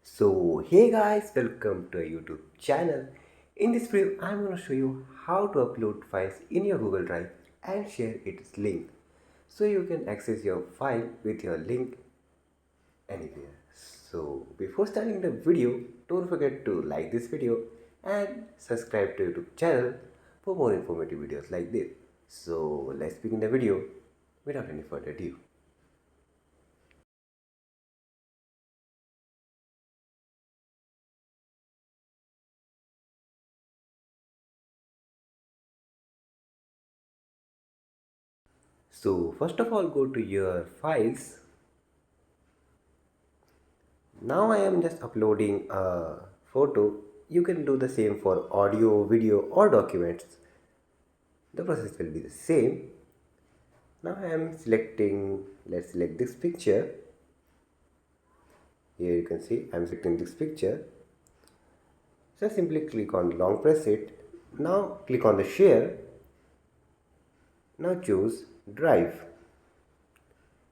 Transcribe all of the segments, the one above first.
So hey guys, welcome to a YouTube channel. In this video, I'm going to show you how to upload files in your Google Drive and share its link. So you can access your file with your link anywhere. So before starting the video, don't forget to like this video and subscribe to YouTube channel for more informative videos like this. So let's begin the video without any further ado. So first of all, go to your files. Now I am just uploading a photo. You can do the same for audio, video or documents. The process will be the same. Now I am selecting, let's select this picture. Here you can see I am selecting this picture. So simply click on long press it. Now click on the share. Now choose drive.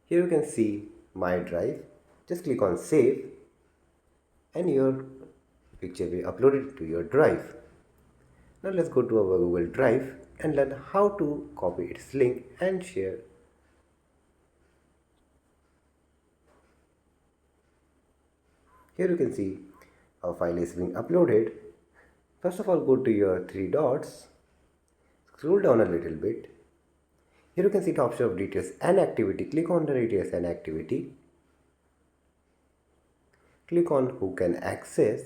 Here you can see my drive. Just click on save and your picture will be uploaded to your drive. Now let's go to our Google Drive and learn how to copy its link and share. Here you can see our file is being uploaded. First of all, go to your three dots, scroll down a little bit. Here you can see the option of details and activity. Click on the details and activity. Click on who can access.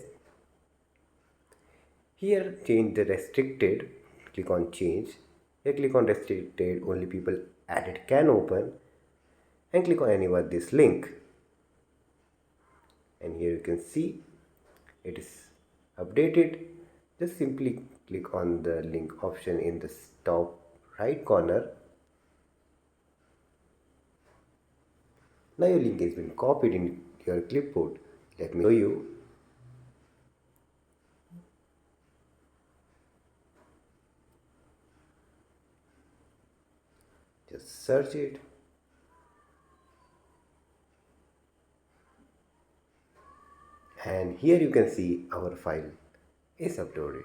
Here change the restricted. Click on change. Here click on restricted, only people added can open, and click on anyone this link. And here you can see it is updated. Just simply click on the link option in the top right corner. Now your link has been copied in your clipboard. Let me show you. Just search it. And here you can see our file is uploaded.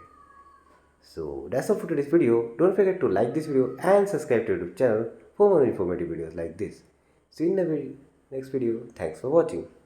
So that's all for today's video. Don't forget to like this video and subscribe to our YouTube channel for more informative videos like this. See you in the next video. Thanks for watching.